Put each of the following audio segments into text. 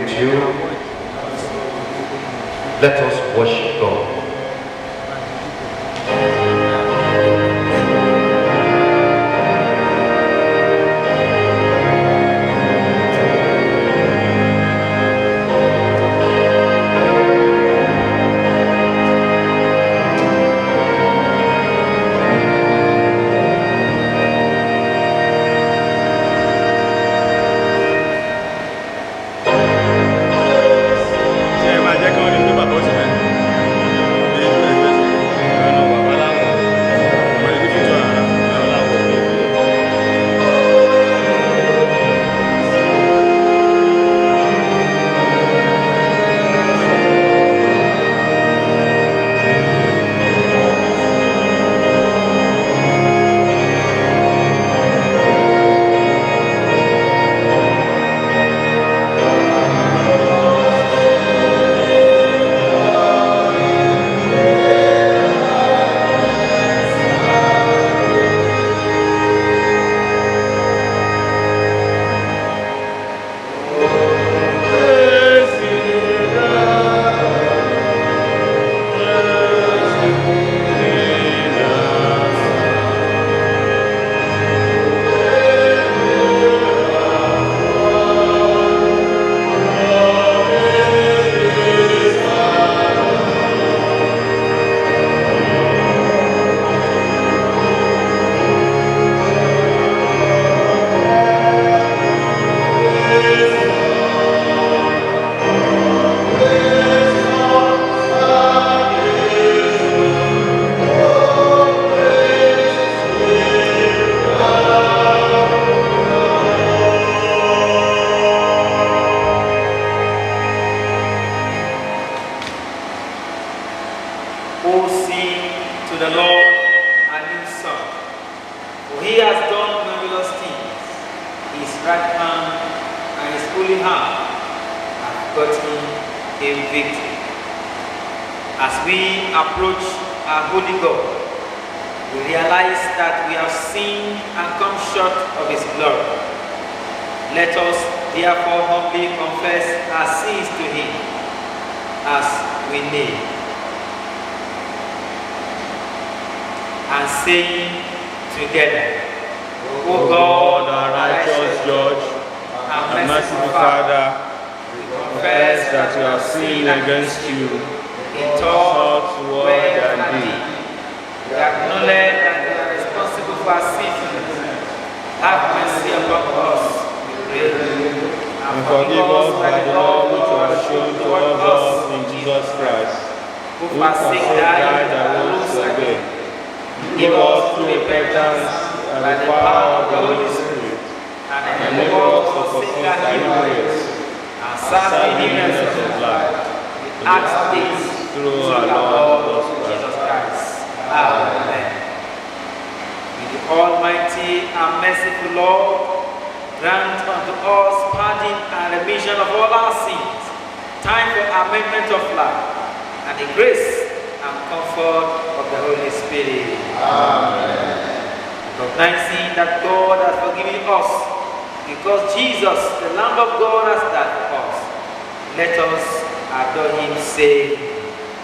with you. Let us worship God.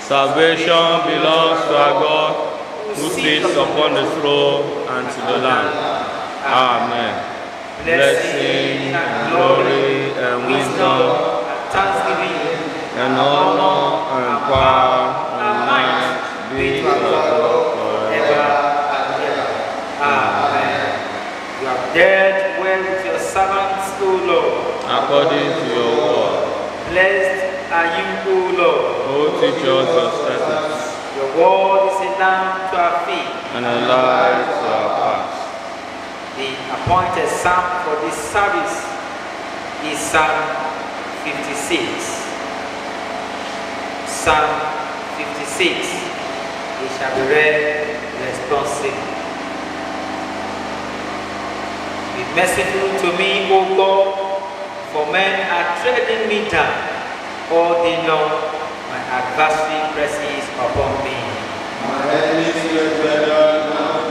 Salvation belongs to our God, who sits upon the throne and to the Lamb. Amen. Blessing and glory and wisdom and thanksgiving and honor and power and might be to our God forever and ever. Amen. You have dealt well with your servants, O Lord, according to your word. Blessed are you, O Lord, who teach us your statutes. Your word is a lamp to our feet and a light to our path. The appointed psalm for this service is Psalm 56. Psalm 56. It shall be read responsibly. Be merciful to me, O God, for men are treading me down. All day long, my adversary presses upon me. My enemies get better now,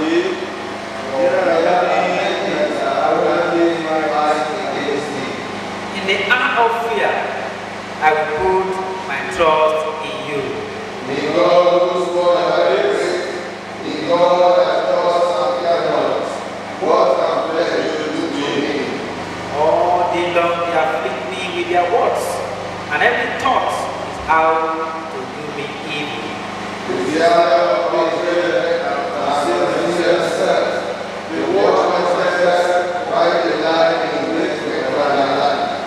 in the hour of fear, trust in you. In God whose word I praise, in God that does and cannot, what can flesh do to me? All day long they afflict me with their words, and every thought is how to do me evil. The other of Israel and Israel said, the watchman says, write the lie in great lie.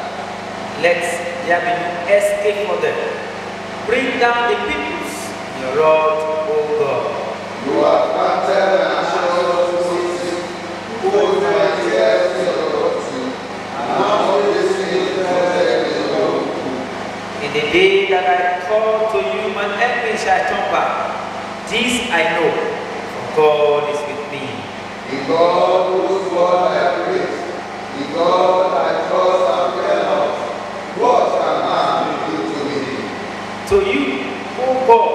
Let there be no escape for them. Bring down the peoples, your rod, O God. You have planted the nations to cease, who will my tears to your country, and now this thing protect the Lord. In the day that I call to you, my enemy shall turn back. This I know, for God is with me. In God whose word I praise, in God I trust and fear not. What can man do to me? To you, O God,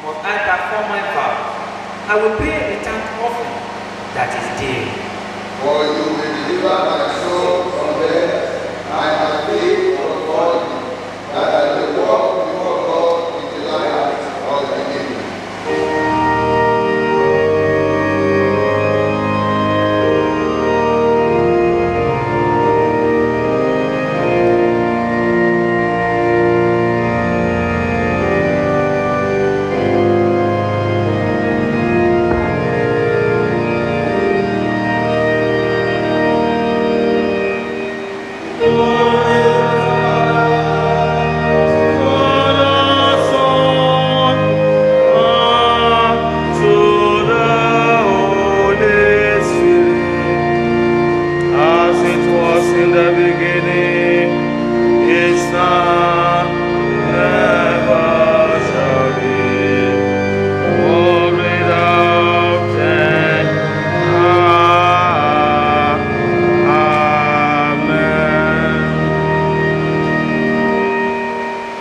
must I perform my vow. I will pay the thank offering that is due. For you will deliver my soul from death, and my faith from falling, that I will walk before God in the light of the living.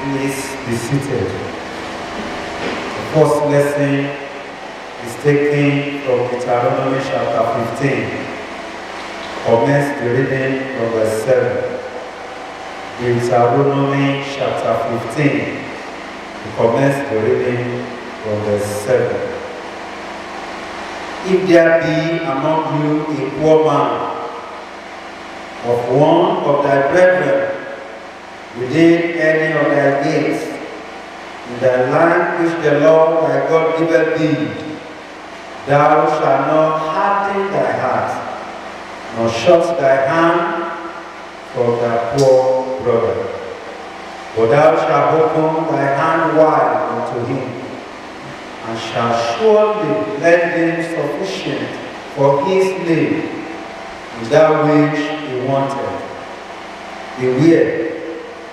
Please be seated. The first lesson is taken from Deuteronomy chapter 15. Commence the reading from verse 7. Deuteronomy chapter 15. Commence the reading from verse 7. If there be among you a poor man of one of thy brethren within any of thy gates, in thy land which the Lord thy God giveth thee, thou shalt not harden thy heart, nor shut thy hand from thy poor brother. For thou shalt open thy hand wide unto him, and shalt surely lend him sufficient for his need, with that which he wanted. Beware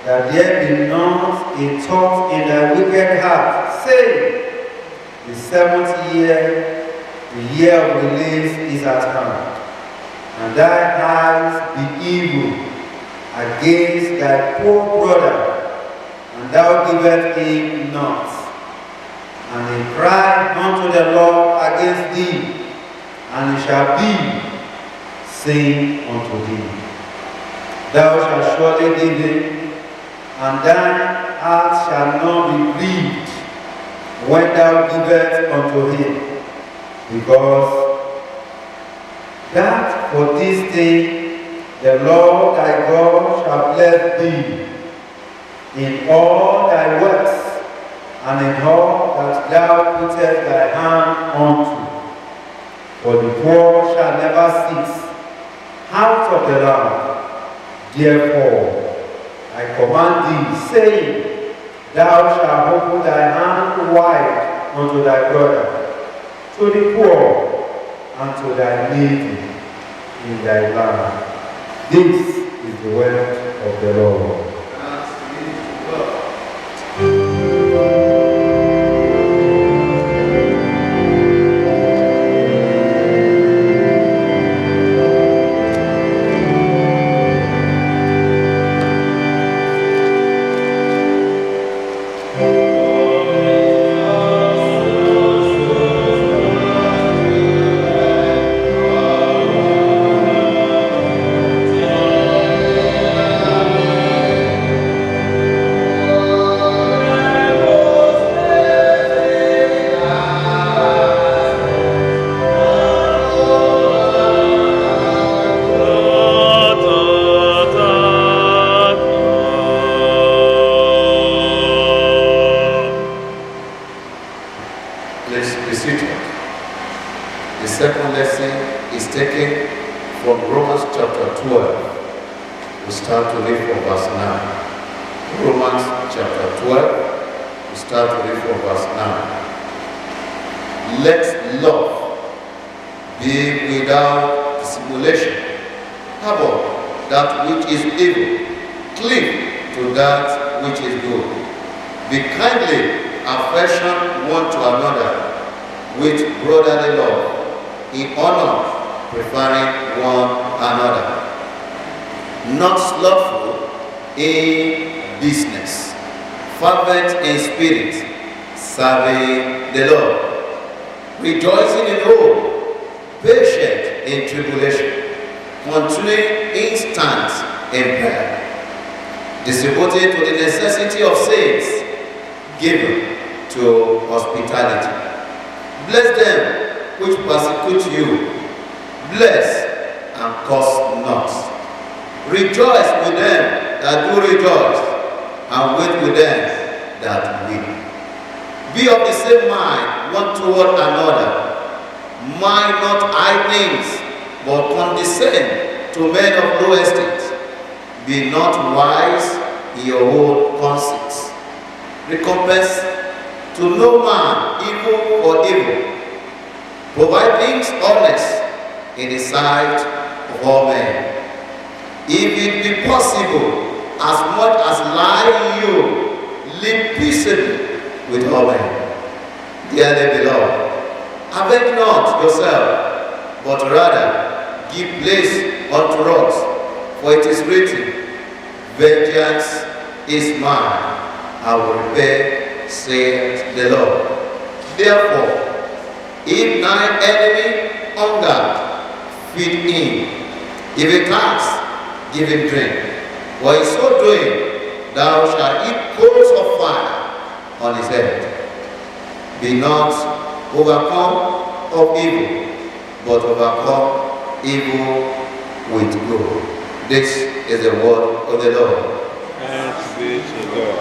that there be not a thought in thy wicked heart, saying, the 7th year, the year of release is at hand, and thy eyes be evil against thy poor brother, and thou givest him not. And he cried unto the Lord against thee, and it shall be, saying unto thee, thou shalt surely give him, and thine heart shall not be grieved when thou givest unto him, because that for this day the Lord thy God shall bless thee in all thy works, and in all that thou puttest thy hand unto. For the poor shall never cease out of the land. Therefore I command thee, saying, thou shalt open thy hand wide unto thy brother, to the poor, and to thy needy in thy land. This is the word of the Lord. The second lesson is taken from Romans chapter 12. We start to read from verse 9. Romans chapter 12. We start to read from verse 9. Let love be without dissimulation. Harbor that which is evil. Cleave to that which is good. Be kindly affection one to another with brotherly love, in honor, preferring one another. Not slothful in business, fervent in spirit, serving the Lord, rejoicing in hope, patient in tribulation, continuing instant in prayer, distributing to the necessity of saints, given to hospitality. Bless them which persecute you, bless and curse not. Rejoice with them that do rejoice, and weep with them that weep. Be of the same mind one toward another. Mind not high things, but condescend to men of low estate. Be not wise in your own conceits. Recompense to no man evil for evil. Provide things honest in the sight of all men. If it be possible, as much as lie in you, live peaceably with all men. Dearly beloved, avenge not yourself, but rather give place unto wrath, for it is written, vengeance is mine, I will repay, saith the Lord. Therefore, if thine enemy hunger, feed him. If he thirst, give him drink. For in so doing, thou shalt heap coals of fire on his head. Be not overcome of evil, but overcome evil with good. This is the word of the Lord. Thanks be to God.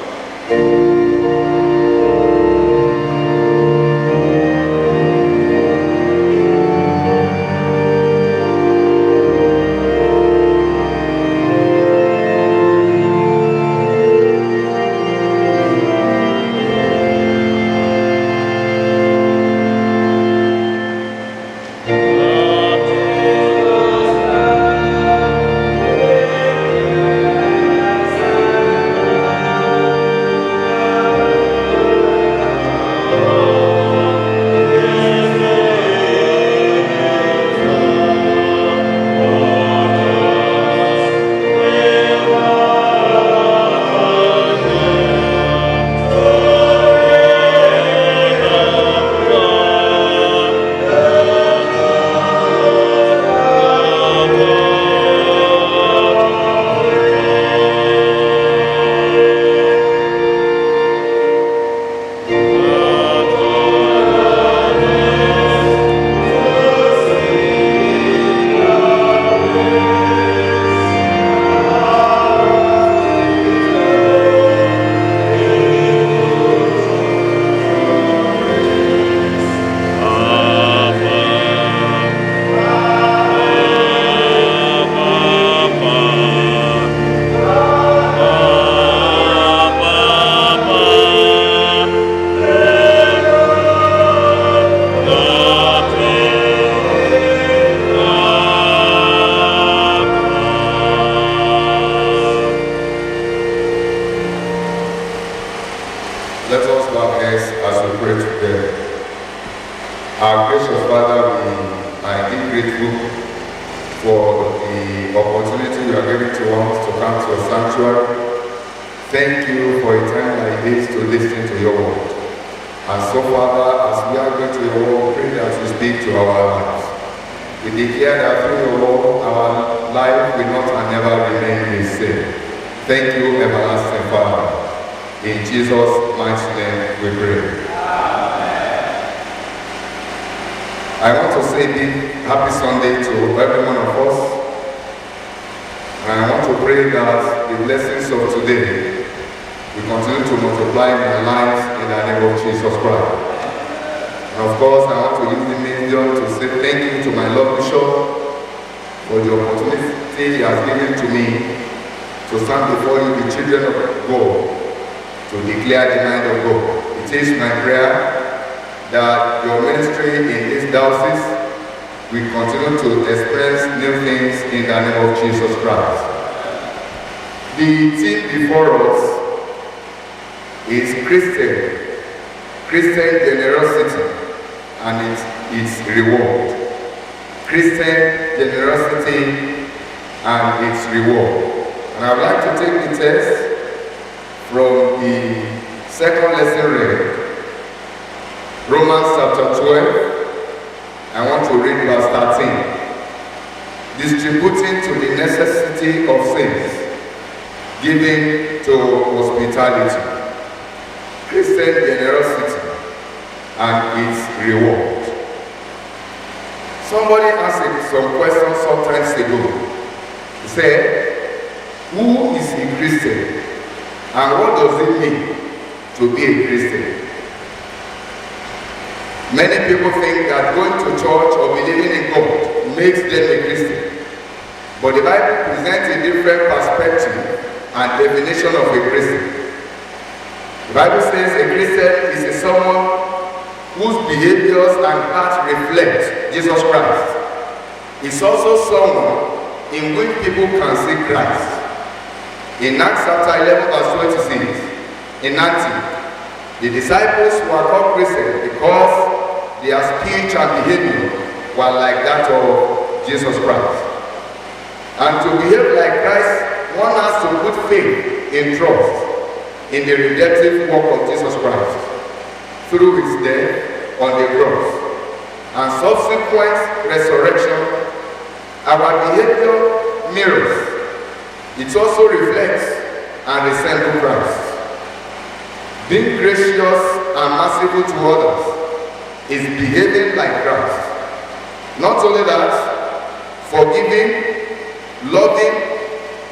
Let us bow our heads as we pray together. Our gracious Father, we are indeed grateful for the opportunity you are giving to us to come to your sanctuary. Thank you for a time like this to listen to your word. And so, Father, as we are going to your word, pray that you speak to our lives. We declare that through your word, our life will not and never remain the same. Thank you, everlasting Father. In Jesus' mighty name we pray. Amen. I want to say big happy Sunday to every one of us. And I want to pray that the blessings of today will continue to multiply in our lives in the name of Jesus Christ. And of course, I want to use the medium to say thank you to my Lord Bishop for the opportunity he has given to me to stand before you, the children of God, to declare the mind of God. It is my prayer that your ministry in this diocese will continue to experience new things in the name of Jesus Christ. The theme before us is Christian generosity and its reward. Christian generosity and its reward. And I would like to take the text from the second lesson read, Romans chapter 12. I want to read verse 13. Distributing to the necessity of saints, giving to hospitality, Christian generosity and its reward. Somebody asked some questions some times ago. He said, who is a Christian and what does it mean to be a Christian? Many people think that going to church or believing in God makes them a Christian. But the Bible presents a different perspective and definition of a Christian. The Bible says a Christian is someone whose behaviors and heart reflect Jesus Christ. It's also someone in which people can see Christ. In Acts chapter 11 verse 26, in Antioch, the disciples were called Christians because their speech and behavior were like that of Jesus Christ. And to behave like Christ, one has to put faith and trust in the redemptive work of Jesus Christ through his death on the cross and subsequent resurrection. Our behavior mirrors. It also reflects and resembles Christ. Being gracious and merciful to others is behaving like Christ. Not only that, forgiving, loving,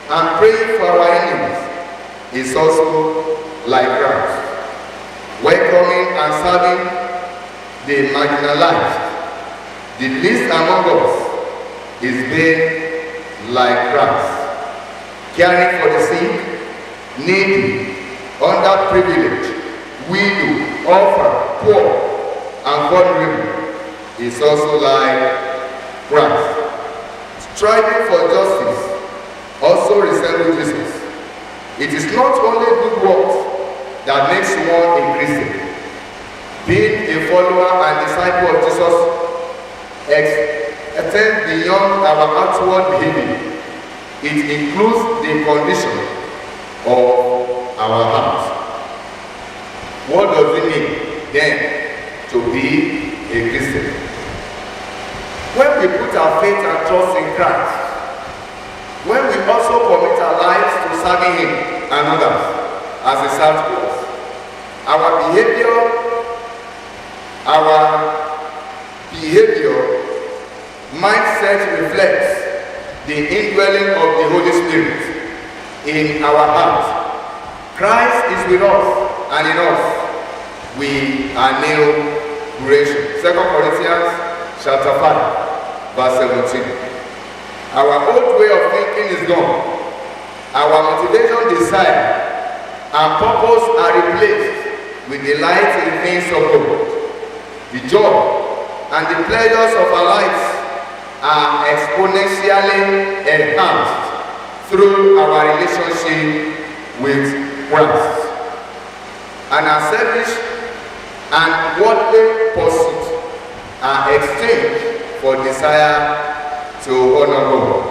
and praying for our enemies is also like Christ. Welcoming and serving the marginalized, the least among us, is being like Christ. Caring for the sick, needy, underprivileged, widow, orphan, poor, and vulnerable is also like Christ. Striving for justice also resembles Jesus. It is not only good works that makes one a Christian. Being a follower and disciple of Jesus extends beyond our outward behavior. It includes the condition of our heart. What does it mean then to be a Christian? When we put our faith and trust in Christ, when we also commit our lives to serving him and others as he served us, our behavior mindset reflects the indwelling of the Holy Spirit in our heart. Christ is with us, and in us we are new creation. 2 Corinthians chapter 5, verse 17. Our old way of thinking is gone. Our motivation, desire, and purpose are replaced with delight in things of God. The joy and the pleasures of our lives are exponentially enhanced through our relationship with Christ. And our selfish and worldly pursuits are exchanged for desire to honor God.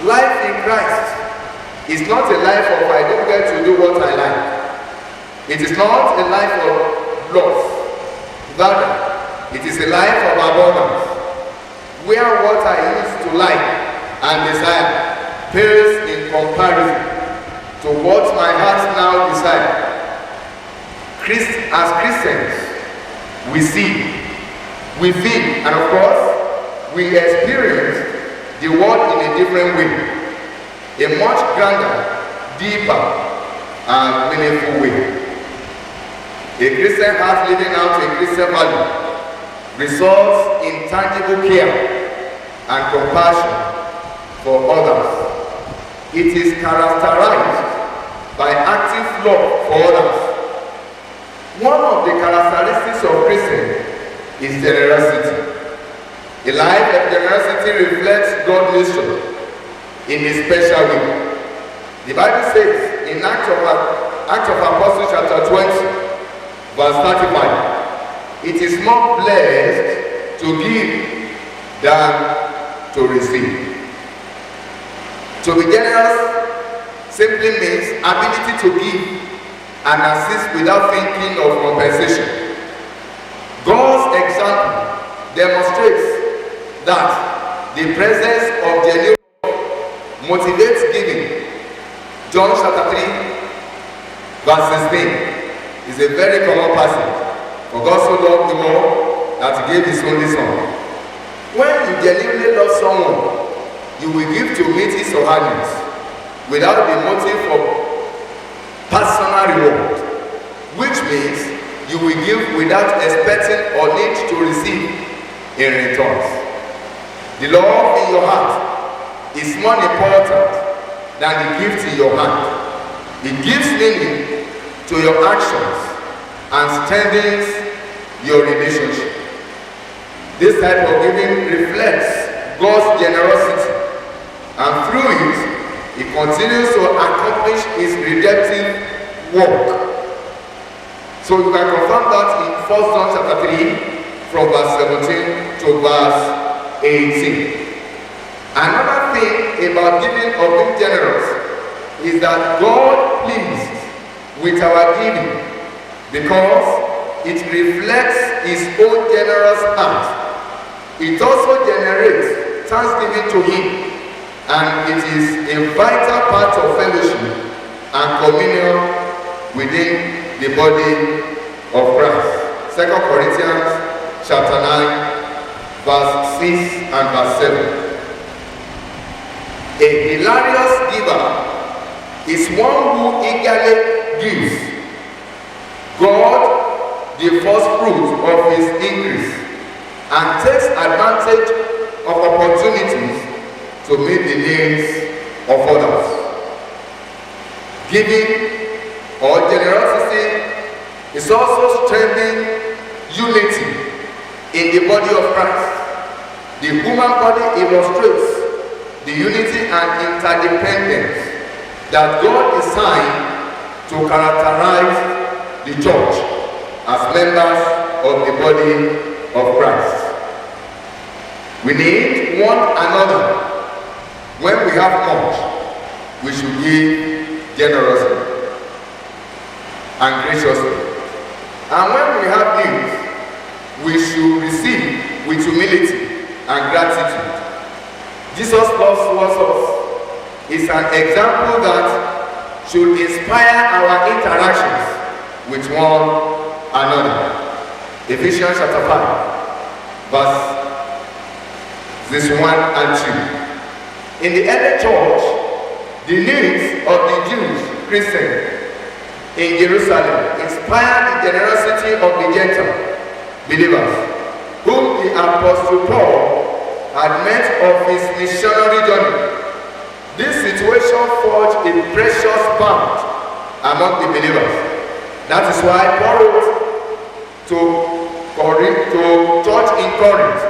Life in Christ is not a life of I don't get to do what I like. It is not a life of loss. Rather, it is a life of abundance, where what I used to like and desire pales in comparison to what my heart now desires. As Christians, we see, we feel, and of course, we experience the world in a different way, a much grander, deeper, and meaningful way. A Christian heart living out a Christian value results in tangible care and compassion for others. It is characterized by active love for others. One of the characteristics of Christians is generosity. A life of generosity reflects God's nature in a special way. The Bible says in Acts of Apostles chapter 20, verse 35, it is more blessed to give than to receive. To be generous simply means ability to give and assist without thinking of compensation. God's example demonstrates that the presence of genuine motivates giving. John chapter 3, verse 16 is a very common passage. For God so loved the world that he gave his only son. When you genuinely love someone, you will give to meet his or her needs without the motive for personal reward, which means you will give without expecting or need to receive in return. The love in your heart is more important than the gift in your hand. It gives meaning to your actions and strengthens your relationship. This type of giving reflects God's generosity, and through it, he continues to accomplish his redemptive work. So you can confirm that in 1 John chapter 3, from verse 17 to verse 18. Another thing about giving or being generous is that God pleases with our giving because it reflects his own generous heart. It also generates thanksgiving to him, and it is a vital part of fellowship and communion within the body of Christ. 2 Corinthians chapter 9, verse 6 and verse 7. A hilarious giver is one who eagerly gives God the first fruit of his increase and takes advantage of opportunities to meet the needs of others. Giving or generosity is also strengthening unity in the body of Christ. The human body illustrates the unity and interdependence that God designed to characterize the church as members of the body of Christ. We need one another. When we have much, we should give generously and graciously. And when we have needs, we should receive with humility and gratitude. Jesus' love towards us is an example that should inspire our interactions with one another. Ephesians chapter 5, verses 1 and 2. In the early church, the needs of the Jews, Christians in Jerusalem, inspired the generosity of the Gentile believers, whom the Apostle Paul had met of his missionary journey. This situation forged a precious bond among the believers. That is why Paul wrote to church in Corinth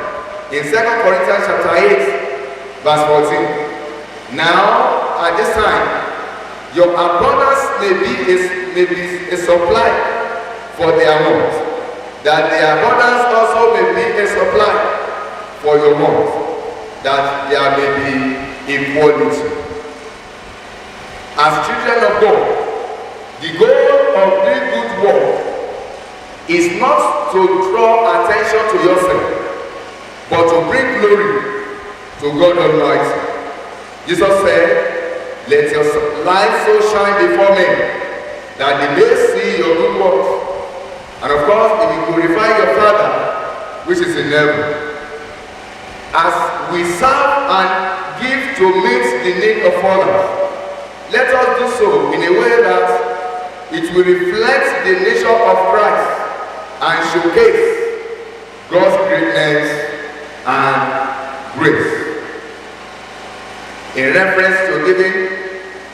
in 2 Corinthians chapter 8, verse 14. Now, at this time, your abundance may be a supply for their wants, that their abundance also may be a supply for your wants, that there may be equality. As children of God, the goal of doing good work is not to draw attention to yourself, but to bring glory to God Almighty. Jesus said, "Let your light so shine before men, that they may see your good works, and of course, they will glorify your Father which is in heaven." As we serve and give to meet the need of others, let us do so in a way that it will reflect the nature of Christ and showcase God's greatness and grace. In reference to giving,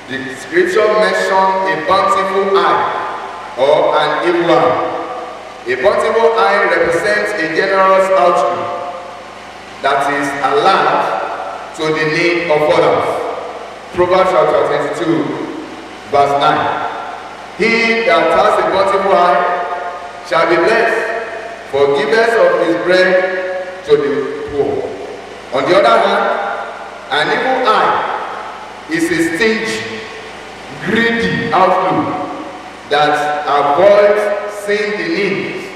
the scripture mentioned a bountiful eye or an evil eye. A bountiful eye represents a generous outlook that is aligned to the need of others. Proverbs chapter 22, verse 9. He that has a bountiful eye shall be blessed, for giveth of his bread to the poor. On the other hand, an evil eye is a stingy, greedy outlook that avoids seeing the needs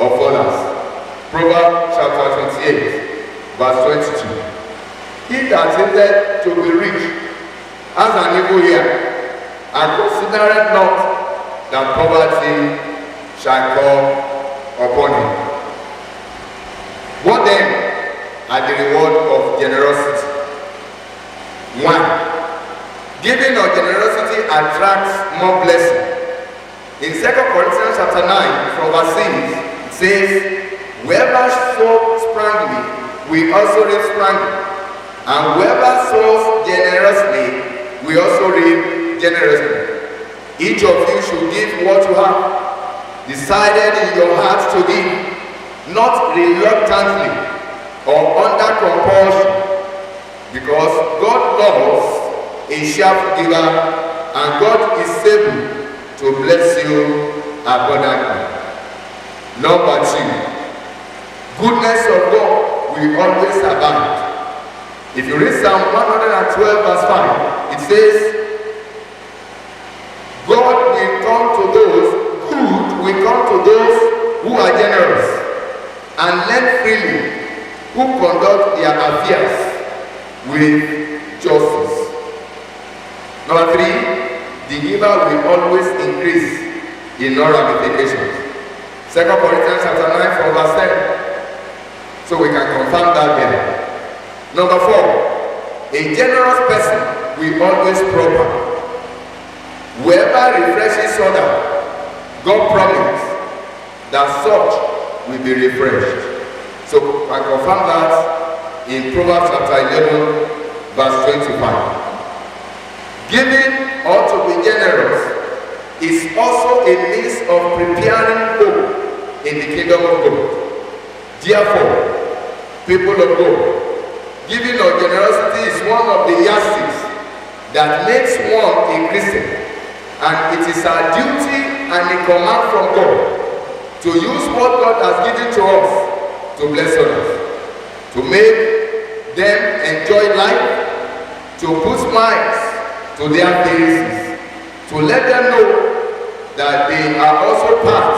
of others. Proverbs chapter 28, verse 22. He that hateth to be rich has an evil ear, and considereth not that poverty shall come upon him. What then are the reward of generosity? 1. Giving or generosity attracts more blessing. In 2 Corinthians chapter 9, from verse 6, it says, whoever sows sparingly will also reap sparingly, and whoever sows generously will also reap generously. Each of you should give what you have, decided in your heart to give, not reluctantly or under compulsion, because God loves a sharp giver, and God is able to bless you abundantly. Number 2, goodness of God will always abound. If you read Psalm 112 verse 5, it says, God will come to those, good will come to those who are generous and lend freely, who conduct their affairs with justice. Number 3, the giver will always increase in all ramifications. 2 Corinthians chapter 9 from verse 10. So we can confirm that there. Number 4, a generous person will always prosper. Whoever refreshes other, God promised that such will be refreshed. So I confirm that in Proverbs chapter 11 verse 25. Giving or to be generous is also a means of preparing hope in the kingdom of God. Therefore, people of God, giving or generosity is one of the yardsticks that makes one a Christian, and it is our duty and a command from God to use what God has given to us to bless others, to make them enjoy life, to put smiles to their faces, to let them know that they are also part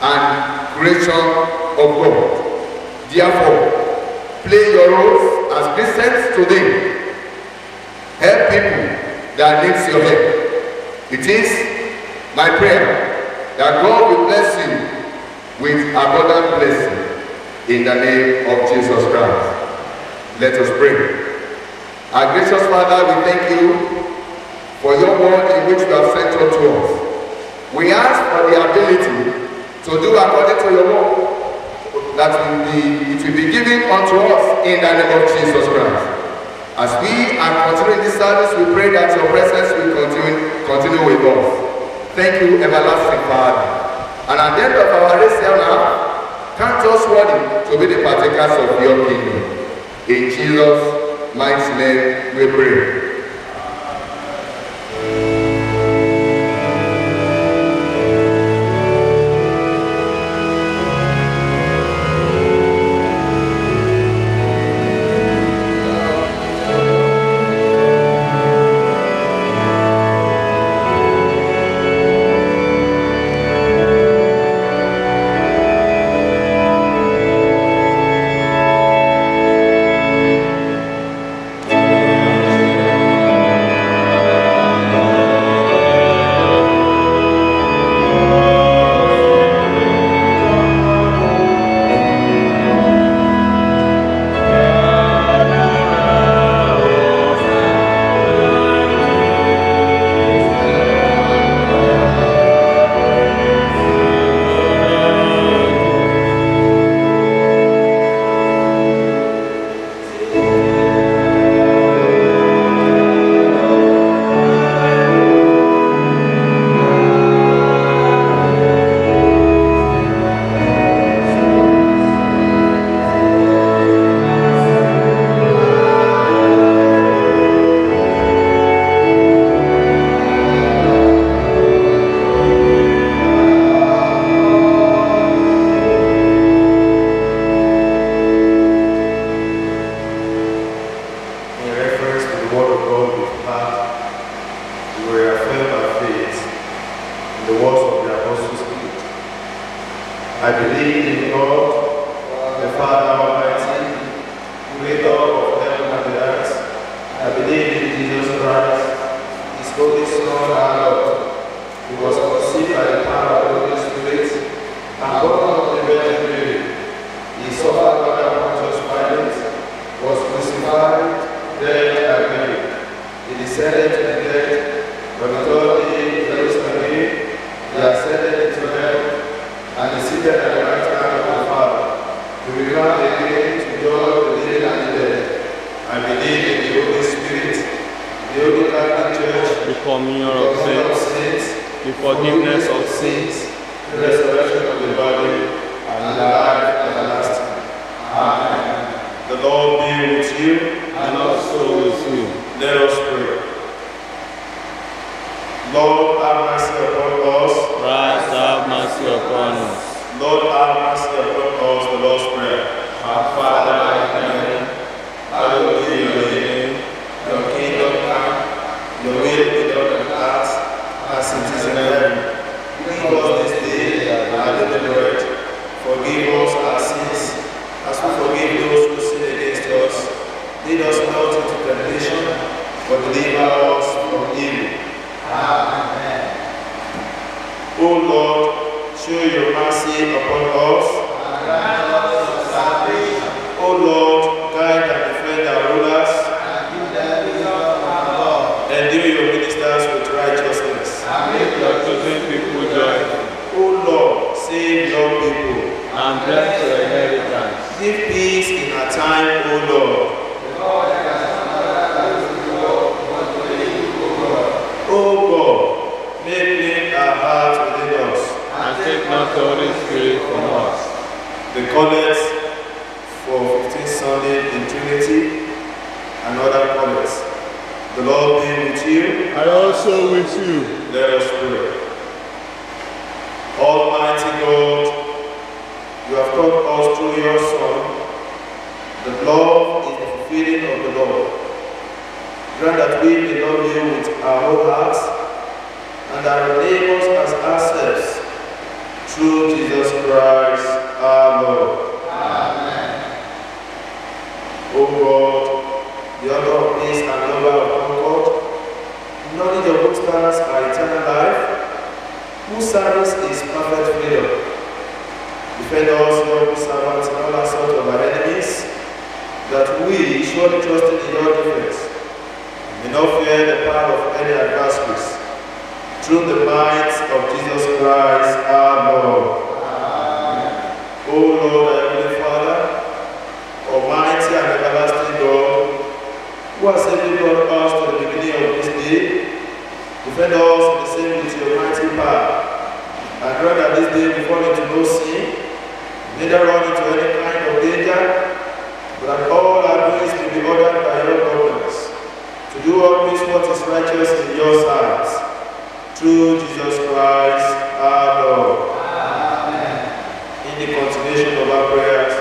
and creation of God. Therefore, play your roles as Christians today. Help people that needs your help. It is my prayer that God will bless you with abundant blessing in the name of Jesus Christ. Let us pray. Our gracious Father, we thank you for your word in which you have sent unto us. We ask for the ability to do according to your word, that it will be given unto us in the name of Jesus Christ. As we are continuing this service, we pray that your presence will continue with us. Thank you, everlasting Father. And at the end of our race here now, count us worthy to be the partakers of your kingdom. In Jesus' mighty name we pray. believe in God, the Father Almighty, creator of heaven and the earth. I believe in Jesus Christ, his holy Son, our Lord, who was conceived by the power of the Holy Spirit, and born of the Virgin Mary. He suffered under Pontius Pilate, was crucified, dead, and buried. He descended to the dead, but the third day he rose again. He ascended into heaven, and is seated at the right hand of the Father. He will come again to judge the living and the dead. I believe in the Holy Spirit, the Holy Catholic Church, the communion of saints, the forgiveness of sins, the resurrection of the body, and the life everlasting. Amen. The Lord be with you, and also with you. let us pray. Lord, have mercy upon us. Christ, have mercy upon us. Lord, have mercy upon us. The Lord's Prayer. Our Father in heaven, Hallowed be your name. Your kingdom come. Your will be done on earth as it is in heaven. Give us this day our daily bread. Forgive us our sins, as we forgive those who sin against us. Lead us not into temptation, but deliver us from evil. Amen. O Lord, show your mercy upon us. O Lord, guide and defend our rulers. Endue your ministers with righteousness. make your chosen people joyful, O Lord, save your people. and bless your inheritance. Give peace in our time, O Lord. O God, make clean our hearts within us. And take not the Holy Spirit from us. The collect for 15th Sunday in Trinity and other collects. The Lord be with you. And also with you. Let us pray. Almighty God, you have taught us through your Son that love is the fulfilling of the law. Grant that we may love you with our whole hearts and our neighbors as ourselves, through Jesus Christ our Lord. Amen. O God, the author of peace and lover of concord, knowledge of whose stars are eternal life, whose service is perfect freedom. Defend us, your good servants, in all assault of our enemies, that we, surely trusting in your defense, may not fear the power of any adversaries, through the might of Jesus Christ our Lord. Amen. O Lord, our Heavenly Father, Almighty and everlasting God, who has saved brought us to the beginning of this day, defend us in the same with your mighty power, and grant that this day we fall into no sin, neither run into any kind of danger, but that all our doings may be ordered by your governance, to do always what is righteous in your sight, through Jesus Christ our Lord. Amen. In the continuation of our prayers,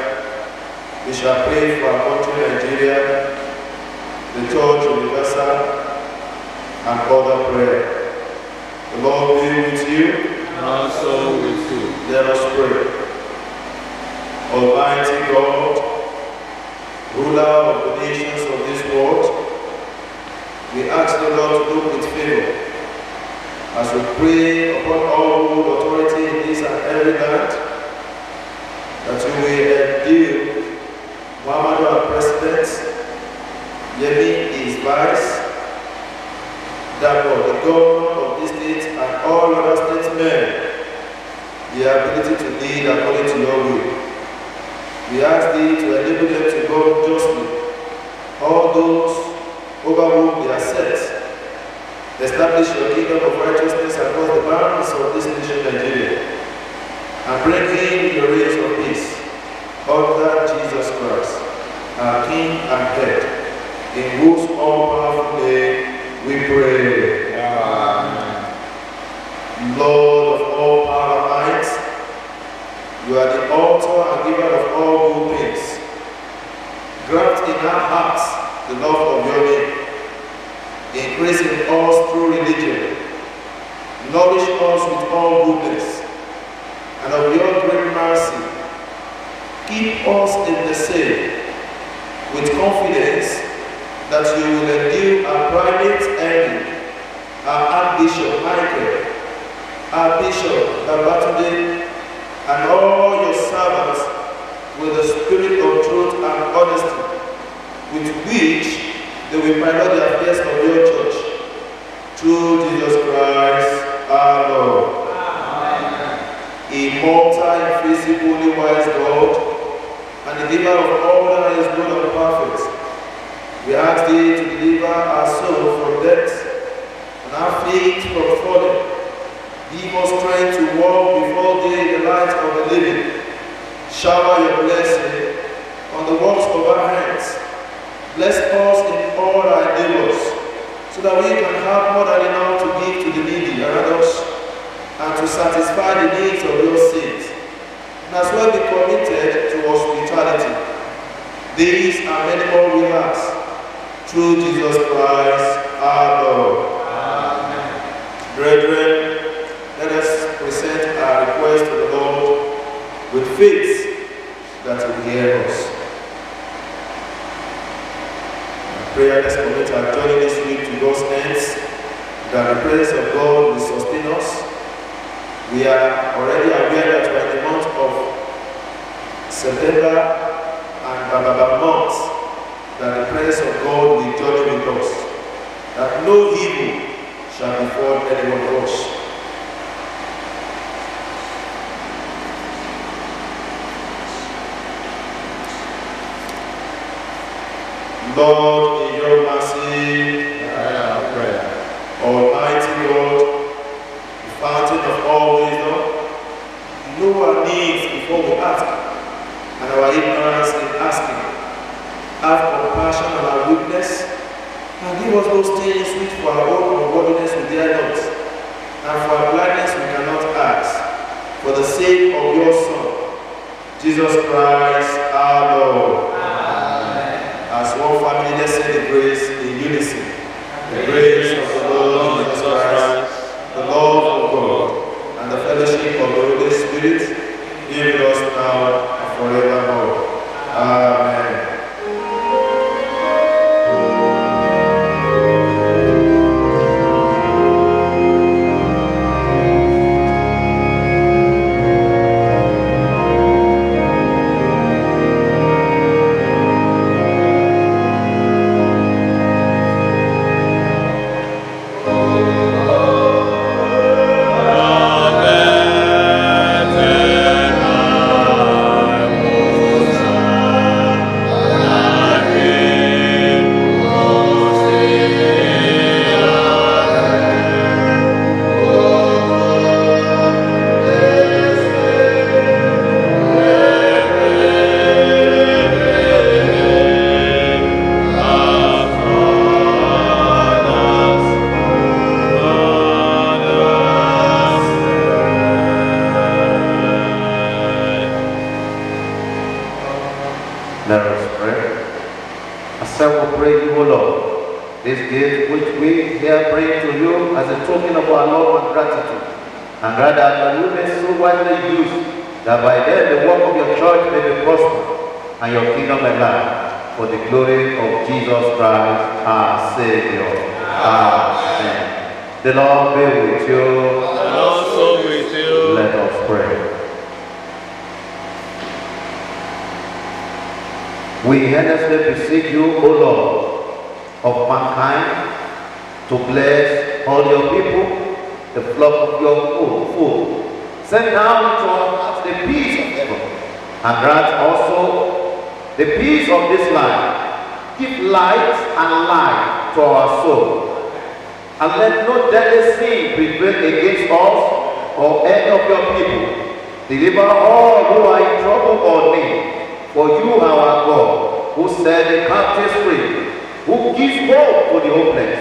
we shall pray for our country Nigeria, the Church Universal, and other prayer. The Lord be with you. And also with you. Let us pray. Almighty God, ruler of the nations of this world, we ask the Lord to look with favor as we pray upon all who hold authority in this and every land, that you will endue Muhammadu our president, Yemi his vice, Dabo the governor of this state and all other statesmen the ability to lead according to your will. We ask thee to enable them to govern justly all those over whom they are set. Establish your kingdom of righteousness across the boundaries of this nation, Nigeria, and bring in your reign of peace under Jesus Christ, our King and Head, in whose all-powerful name we pray. Amen. Lord of all power and might, you are the author and giver of all good things. Grant in our hearts the love of your name. Increase in us through religion. Nourish us with all goodness. And of your great mercy, keep us in the same, with confidence that you will endue our primate Henry, our Archbishop Michael, our Bishop Babatunde, and all your servants with the spirit of truth and honesty, with which they will pilot the affairs of your church, through Jesus Christ our Lord. Immortal, invisible, only wise God, and the giver of all that is good and perfect, we ask thee to deliver our soul from death and our faith from falling. Give us strength to walk before thee in the light of the living. Shower your blessing on the works of our hands. Bless us in all our endeavors, so that we can have more than enough to give to the needy around us, and to satisfy the needs of your saints, and as well be committed to hospitality. These are many more we ask, through Jesus Christ our Lord. Amen. Brethren, let us present our request to the Lord with faith that He will hear us. Prayer, let's commit our journey this week to God's hands, that the presence of God will sustain us. We are already aware that we are in the month of September and Baba months, that the presence of God will journey with us, that no evil shall befall any one of us. Lord, in your mercy, hear our prayer. Almighty God, the fountain of all wisdom, you know our needs before we ask, and our ignorance in asking. Have compassion on our weakness, and give us those things which for our own unworthiness we dare not, and for our blindness we cannot ask, for the sake of your Son, Jesus Christ our Lord. As one family, let's say the grace in unison. The grace of the Lord Jesus Christ, the love of God, and the fellowship of the Holy Spirit be with us now and forevermore. Amen. Let us pray. As I will pray you, O Lord, this gift which we here bring to you as a token of our love and gratitude, and rather that you may so widely use, that by them the work of your church may be prospered, and your kingdom enlarged, for the glory of Jesus Christ our Savior. Amen. The Lord be with you. And also with you. Let us pray. We earnestly beseech you, O Lord, of mankind, to bless all your people, the flock of your fold. Send down into our hearts the peace of heaven, and grant also the peace of this life. Give light and life to our soul, and let no deadly sin prevail against us or any of your people. Deliver all who are in trouble or need. For you are our God, who set the captives free, who gives hope to the hopeless,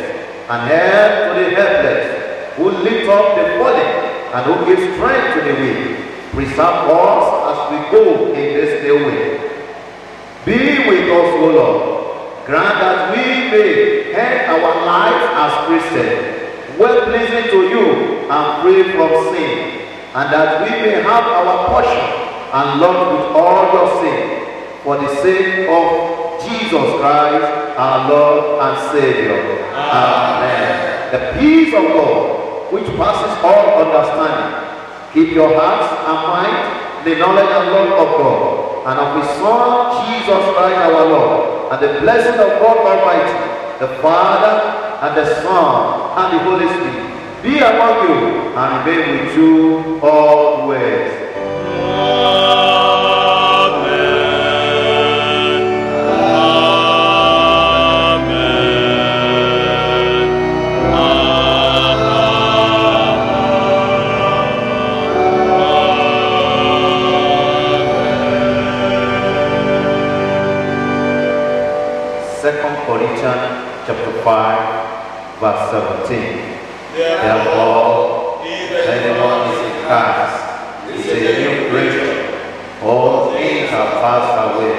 and help to the helpless, who lifts up the fallen, and who gives strength to the weak. Preserve us as we go in this new way. Be with us, O Lord. Grant that we may end our lives as Christians, well pleasing to you and free from sin, and that we may have our portion and loved with all your sin, for the sake of Jesus Christ, our Lord and Savior. Amen. The peace of God, which passes all understanding, keep your hearts and mind in the knowledge and love of God, and of His Son, Jesus Christ our Lord, and the blessing of God Almighty, the Father, and the Son, and the Holy Spirit, be among you, and remain with you always. Corinthians chapter 5, verse 17. Therefore, if anyone is in Christ, he is a new creature. All things have passed away.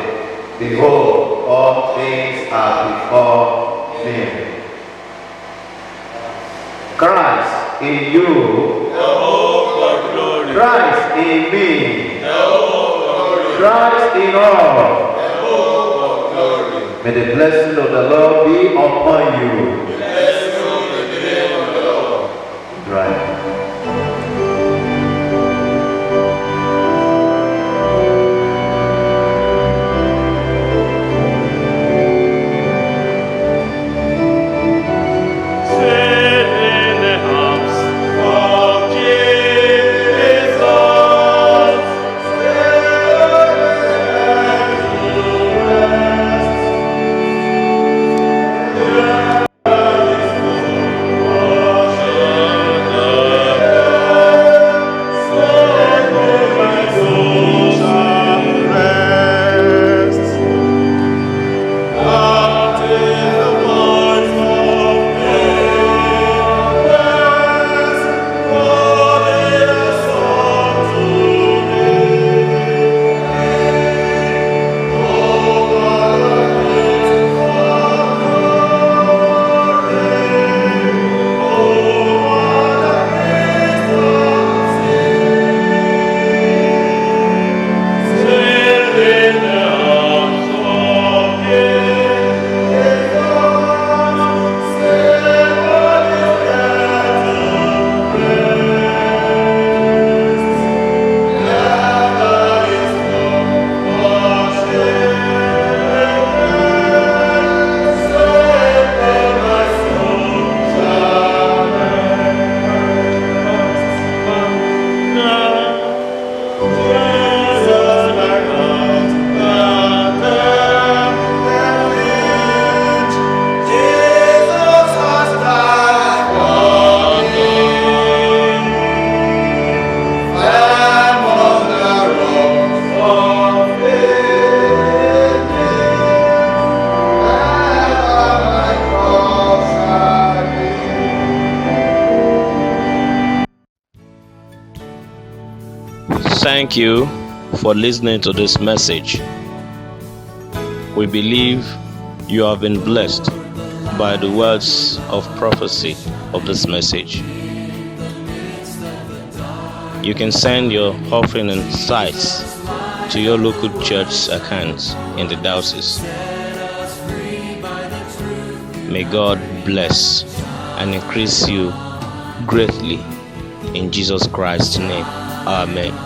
Behold, all things are before me. Christ in you, the hope of glory. Christ in me, the hope of glory. Christ in all. May the blessing of the Lord be upon you. Blessed be the name of the Lord. Right. Thank you for listening to this message. We believe you have been blessed by the words of prophecy of this message. You can send your offering and tithes to your local church accounts in the diocese. May God bless and increase you greatly in Jesus Christ's name. Amen.